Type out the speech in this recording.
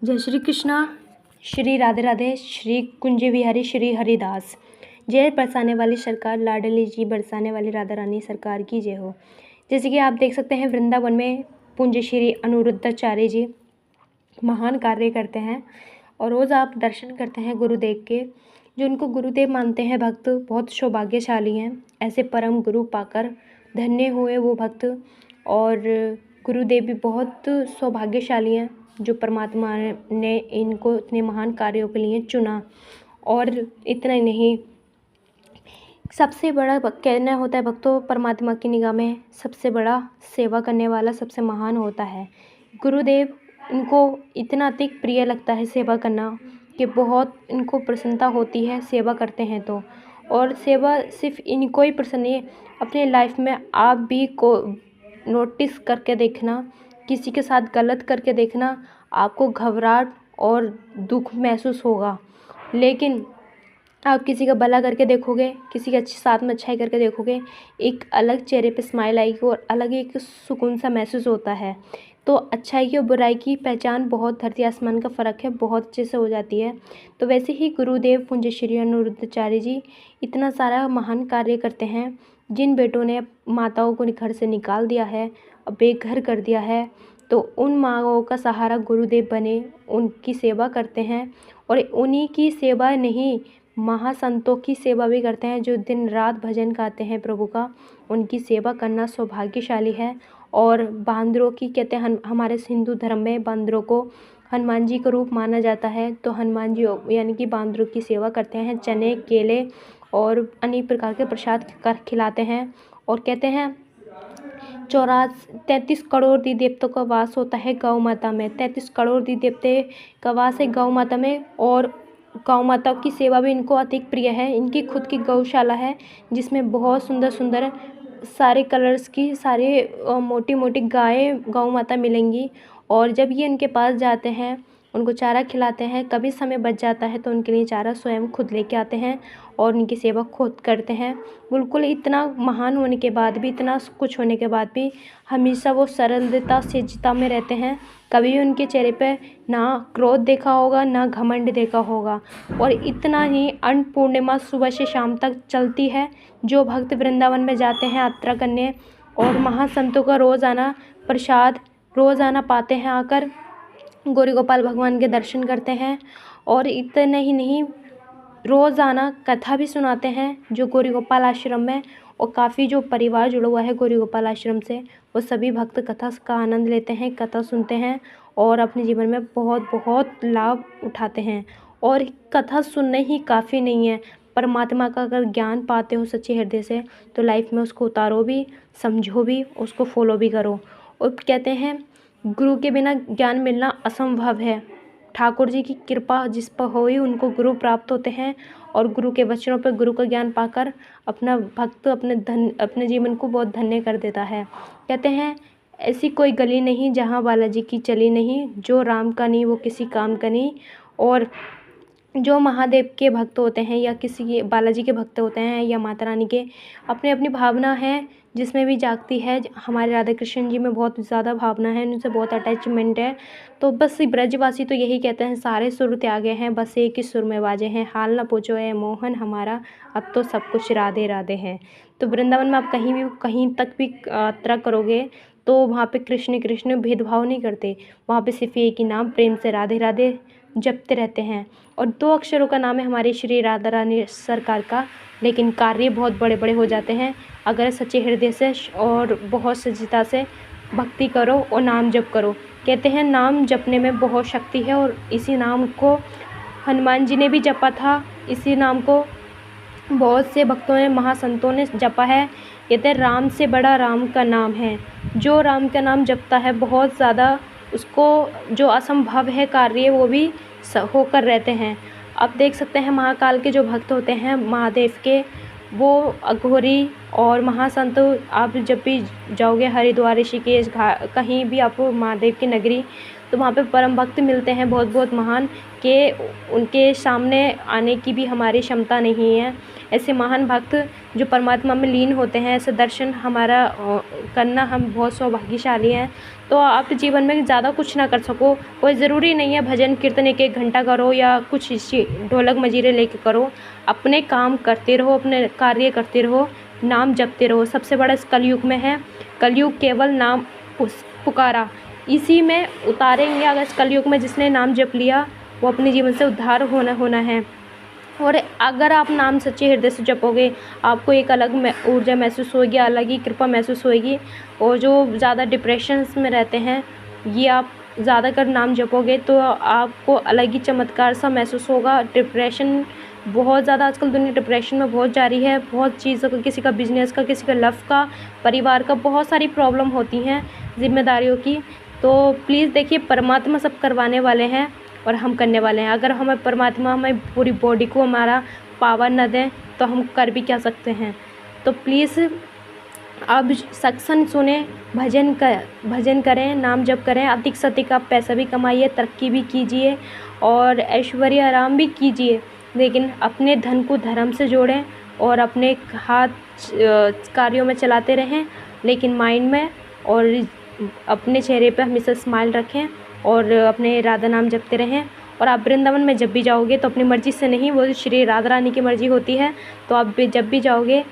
जय श्री कृष्णा, श्री राधे राधे, श्री कुंज बिहारी, श्री हरिदास। जय बरसाने वाली सरकार, लाडली जी बरसाने वाली राधा रानी सरकार की जय हो। जैसे कि आप देख सकते हैं, वृंदावन में पुंज श्री अनिरुद्धाचार्य जी महान कार्य करते हैं और रोज़ आप दर्शन करते हैं गुरुदेव के। जो उनको गुरुदेव मानते हैं भक्त बहुत सौभाग्यशाली हैं। ऐसे परम गुरु पाकर धन्य हुए वो भक्त। और गुरुदेव भी बहुत सौभाग्यशाली हैं जो परमात्मा ने इनको इतने महान कार्यों के लिए चुना। और इतना ही नहीं, सबसे बड़ा कहना होता है भक्तों, परमात्मा की निगाह में सबसे बड़ा सेवा करने वाला सबसे महान होता है गुरुदेव। इनको इतना अधिक प्रिय लगता है सेवा करना कि बहुत इनको प्रसन्नता होती है सेवा करते हैं तो। और सेवा सिर्फ इनको ही प्रसन्न नहीं, अपने लाइफ में आप भी को नोटिस करके देखना, किसी के साथ गलत करके देखना, आपको घबराहट और दुख महसूस होगा। लेकिन आप किसी का भला करके देखोगे, किसी के साथ में अच्छाई करके देखोगे, एक अलग चेहरे पे स्माइल आएगी और अलग एक सुकून सा महसूस होता है। तो अच्छाई की और बुराई की पहचान बहुत धरती आसमान का फ़र्क है, बहुत अच्छे से हो जाती है। तो वैसे ही गुरुदेव पुंज श्री अनिरुद्धाचार्य जी इतना सारा महान कार्य करते हैं। जिन बेटों ने माताओं को घर से निकाल दिया है, बेघर कर दिया है, तो उन माँओं का सहारा गुरुदेव बने, उनकी सेवा करते हैं। और उन्हीं की सेवा नहीं, महासंतों की सेवा भी करते हैं जो दिन रात भजन गाते हैं प्रभु का। उनकी सेवा करना सौभाग्यशाली है। और बांदरों की कहते हैं, हमारे हिंदू धर्म में बांदरों को हनुमान जी का रूप माना जाता है। तो हनुमान जी यानी कि बांदरों की सेवा करते हैं, चने केले और अनेक प्रकार के प्रसाद कर खिलाते हैं। और कहते हैं 33 करोड़ दी देवताओं का वास होता है गौ माता में। 33 करोड़ दी देवते का वास है गौ माता में। और गौ माता की सेवा भी इनको अधिक प्रिय है। इनकी खुद की गौशाला है जिसमें बहुत सुंदर सुंदर सारे कलर्स की सारी मोटी मोटी गायें गौ माता मिलेंगी। और जब ये इनके पास जाते हैं, उनको चारा खिलाते हैं, कभी समय बच जाता है तो उनके लिए चारा स्वयं खुद लेके आते हैं और उनकी सेवा खुद करते हैं। बिल्कुल इतना महान होने के बाद भी, इतना कुछ होने के बाद भी हमेशा वो सरलता सहजता में रहते हैं। कभी उनके चेहरे पे ना क्रोध देखा होगा, ना घमंड देखा होगा। और इतना ही अन्नपूर्णिमा सुबह से शाम तक चलती है। जो भक्त वृंदावन में जाते हैं यात्रा करने और महासंतों का रोज़ाना प्रसाद रोज़ाना पाते हैं, आकर गौरी गोपाल भगवान के दर्शन करते हैं। और इतना ही नहीं, रोज़ाना कथा भी सुनाते हैं जो गौरी गोपाल आश्रम में। और काफ़ी जो परिवार जुड़ा हुआ है गौरी गोपाल आश्रम से, वो सभी भक्त कथा का आनंद लेते हैं, कथा सुनते हैं और अपने जीवन में बहुत बहुत लाभ उठाते हैं। और कथा सुनने ही काफ़ी नहीं है, परमात्मा का अगर ज्ञान पाते हो सच्चे हृदय से तो लाइफ में उसको उतारो भी, समझो भी, उसको फॉलो भी करो। और कहते हैं गुरु के बिना ज्ञान मिलना असंभव है। ठाकुर जी की कृपा जिस पर हुई उनको गुरु प्राप्त होते हैं। और गुरु के वचनों पर गुरु का ज्ञान पाकर अपना भक्त अपने जीवन को बहुत धन्य कर देता है। कहते हैं ऐसी कोई गली नहीं जहाँ बालाजी की चली नहीं, जो राम का नहीं वो किसी काम का नहीं। और जो महादेव के भक्त होते हैं या किसी के बालाजी के भक्त होते हैं या माता रानी के, अपनी अपनी भावना है जिसमें भी जागती है। हमारे राधा कृष्ण जी में बहुत ज़्यादा भावना है, उनसे बहुत अटैचमेंट है। तो बस ब्रजवासी तो यही कहते हैं, सारे सुर त्यागे हैं बस एक ही सुर में बाजे हैं, हाल ना पूछो है मोहन हमारा, अब तो सब कुछ राधे राधे हैं। तो वृंदावन में आप कहीं तक भी यात्रा करोगे तो वहाँ पे कृष्ण कृष्ण भेदभाव नहीं करते। वहाँ पे सिर्फ एक ही नाम प्रेम से राधे राधे जपते रहते हैं। और 2 अक्षरों का नाम है हमारी श्री राधा रानी सरकार का, लेकिन कार्य बहुत बड़े बड़े हो जाते हैं अगर सच्चे हृदय से और बहुत सज्जता से भक्ति करो और नाम जप करो। कहते हैं नाम जपने में बहुत शक्ति है और इसी नाम को हनुमान जी ने भी जपा था। इसी नाम को बहुत से भक्तों ने, महासंतों ने जपा है। कहते हैं राम से बड़ा राम का नाम है। जो राम का नाम जपता है बहुत ज़्यादा उसको जो असंभव है कार्य वो भी होकर रहते हैं। आप देख सकते हैं महाकाल के जो भक्त होते हैं महादेव के, वो अघोरी और महासंत, आप जब भी जाओगे हरिद्वार ऋषिकेश कहीं भी आप महादेव की नगरी, तो वहाँ पे परम भक्त मिलते हैं बहुत बहुत महान, कि उनके सामने आने की भी हमारी क्षमता नहीं है। ऐसे महान भक्त जो परमात्मा में लीन होते हैं, ऐसे दर्शन हमारा करना, हम बहुत सौभाग्यशाली हैं। तो आप जीवन में ज़्यादा कुछ ना कर सको, कोई ज़रूरी नहीं है भजन कीर्तन 1-1 घंटा करो या कुछ ढोलक मंजीरे लेके करो। अपने काम करते रहो, अपने कार्य करते रहो, नाम जपते रहो। सबसे बड़ा इस कलयुग में है, कलयुग केवल नाम पुकारा, इसी में उतारेंगे। अगर इस कलयुग में जिसने नाम जप लिया वो अपने जीवन से उद्धार होना है। और अगर आप नाम सच्चे हृदय से जपोगे, आपको एक अलग ऊर्जा महसूस होगी, अलग ही कृपा महसूस होगी। और जो ज़्यादा डिप्रेशंस में रहते हैं, ये आप ज़्यादा कर नाम जपोगे तो आपको अलग ही चमत्कार सा महसूस होगा। डिप्रेशन बहुत ज़्यादा आजकल दुनिया डिप्रेशन में बहुत जा रही है। बहुत चीज़ों का, किसी का बिजनेस का, किसी का लव का, परिवार का, बहुत सारी प्रॉब्लम होती हैं जिम्मेदारियों की। तो प्लीज़ देखिए, परमात्मा सब करवाने वाले हैं और हम करने वाले हैं। अगर हमें परमात्मा हमें पूरी बॉडी को हमारा पावर न दें तो हम कर भी क्या सकते हैं। तो प्लीज़ आप सत्संग सुने, भजन करें, नाम जप करें, अधिक से अधिक आप पैसा भी कमाइए, तरक्की भी कीजिए और ऐश्वर्य आराम भी कीजिए। लेकिन अपने धन को धर्म से जोड़ें और अपने हाथ कार्यों में चलाते रहें, लेकिन माइंड में और अपने चेहरे पे हमेशा स्माइल रखें और अपने राधा नाम जपते रहें। और आप वृंदावन में जब भी जाओगे तो अपनी मर्ज़ी से नहीं, वो श्री राधा रानी की मर्ज़ी होती है। तो आप जब भी जाओगे